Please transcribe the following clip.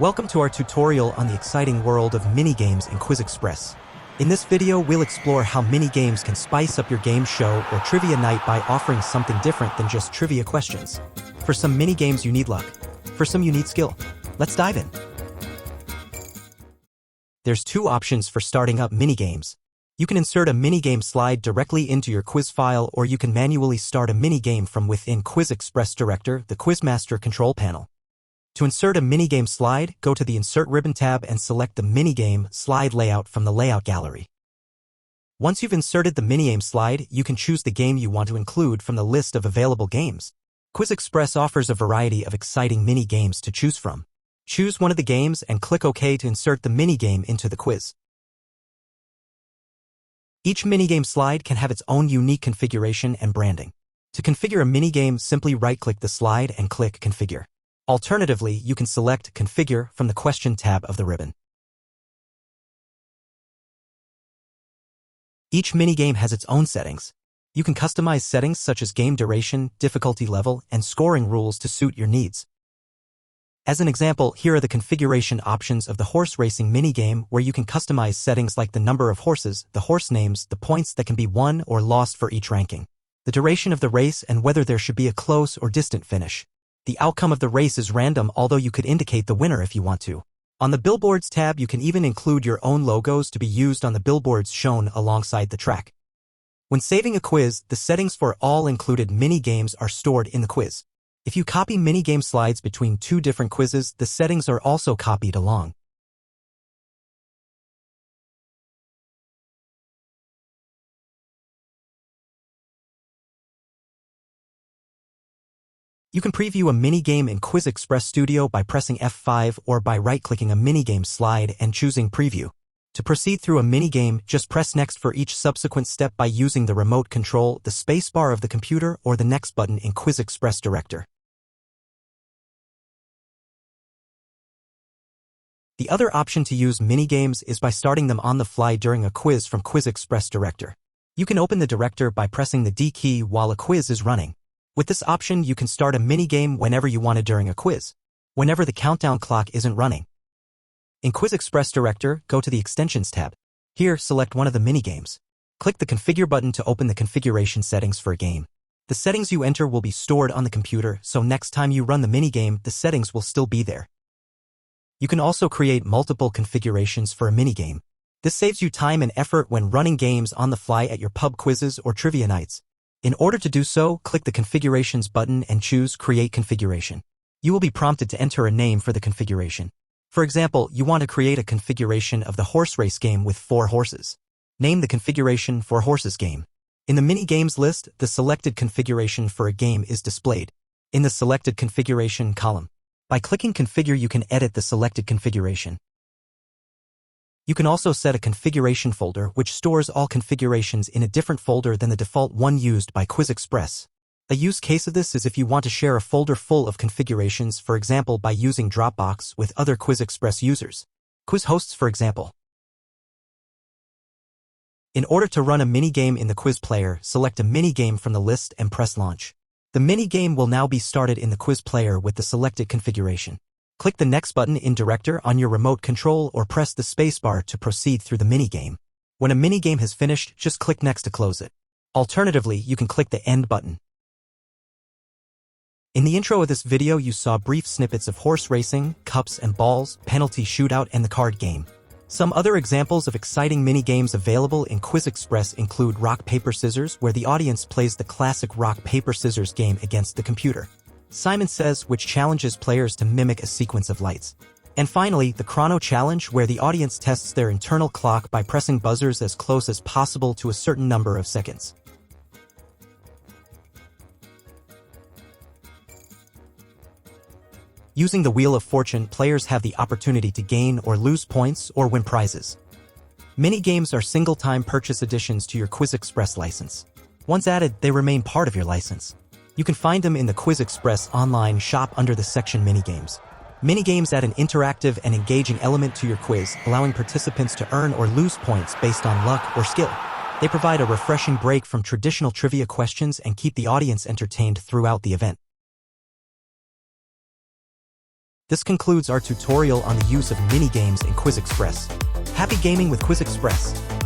Welcome to our tutorial on the exciting world of minigames in QuizXpress. In this video, we'll explore how minigames can spice up your game show or trivia night by offering something different than just trivia questions. For some minigames you need luck. For some you need skill. Let's dive in. There's two options for starting up minigames. You can insert a minigame slide directly into your quiz file, or you can manually start a minigame from within QuizXpress Director, the Quizmaster control panel. To insert a minigame slide, go to the Insert ribbon tab and select the minigame slide layout from the Layout gallery. Once you've inserted the minigame slide, you can choose the game you want to include from the list of available games. QuizXpress offers a variety of exciting mini-games to choose from. Choose one of the games and click OK to insert the minigame into the quiz. Each minigame slide can have its own unique configuration and branding. To configure a minigame, simply right-click the slide and click Configure. Alternatively, you can select Configure from the Question tab of the ribbon. Each minigame has its own settings. You can customize settings such as game duration, difficulty level, and scoring rules to suit your needs. As an example, here are the configuration options of the horse racing minigame, where you can customize settings like the number of horses, the horse names, the points that can be won or lost for each ranking, the duration of the race, and whether there should be a close or distant finish. The outcome of the race is random, although you could indicate the winner if you want to. On the Billboards tab, you can even include your own logos to be used on the billboards shown alongside the track. When saving a quiz, the settings for all included mini-games are stored in the quiz. If you copy mini-game slides between two different quizzes, the settings are also copied along. You can preview a minigame in QuizXpress Studio by pressing F5 or by right-clicking a minigame slide and choosing Preview. To proceed through a minigame, just press Next for each subsequent step by using the remote control, the spacebar of the computer, or the Next button in QuizXpress Director. The other option to use minigames is by starting them on the fly during a quiz from QuizXpress Director. You can open the Director by pressing the D key while a quiz is running. With this option, you can start a minigame whenever you want during a quiz, whenever the countdown clock isn't running. In QuizXpress Director, go to the Extensions tab. Here, select one of the minigames. Click the Configure button to open the configuration settings for a game. The settings you enter will be stored on the computer, so next time you run the minigame, the settings will still be there. You can also create multiple configurations for a minigame. This saves you time and effort when running games on the fly at your pub quizzes or trivia nights. In order to do so, click the Configurations button and choose Create Configuration. You will be prompted to enter a name for the configuration. For example, you want to create a configuration of the horse race game with 4 horses. Name the configuration for Horses game. In the mini-games list, the selected configuration for a game is displayed in the Selected Configuration column. By clicking Configure, you can edit the selected configuration. You can also set a configuration folder which stores all configurations in a different folder than the default one used by QuizXpress. A use case of this is if you want to share a folder full of configurations, for example by using Dropbox with other QuizXpress users. Quiz hosts, for example. In order to run a minigame in the quiz player, select a minigame from the list and press Launch. The minigame will now be started in the quiz player with the selected configuration. Click the Next button in Director on your remote control or press the spacebar to proceed through the minigame. When a minigame has finished, just click Next to close it. Alternatively, you can click the End button. In the intro of this video, you saw brief snippets of horse racing, cups and balls, penalty shootout, and the card game. Some other examples of exciting mini-games available in QuizXpress include Rock, Paper, Scissors, where the audience plays the classic Rock, Paper, Scissors game against the computer. Simon Says, which challenges players to mimic a sequence of lights. And finally, the Chrono Challenge, where the audience tests their internal clock by pressing buzzers as close as possible to a certain number of seconds. Using the Wheel of Fortune, players have the opportunity to gain or lose points or win prizes. Mini-games are single-time purchase additions to your QuizXpress license. Once added, they remain part of your license. You can find them in the QuizXpress online shop under the section Minigames. Minigames add an interactive and engaging element to your quiz, allowing participants to earn or lose points based on luck or skill. They provide a refreshing break from traditional trivia questions and keep the audience entertained throughout the event. This concludes our tutorial on the use of mini-games in QuizXpress. Happy gaming with QuizXpress!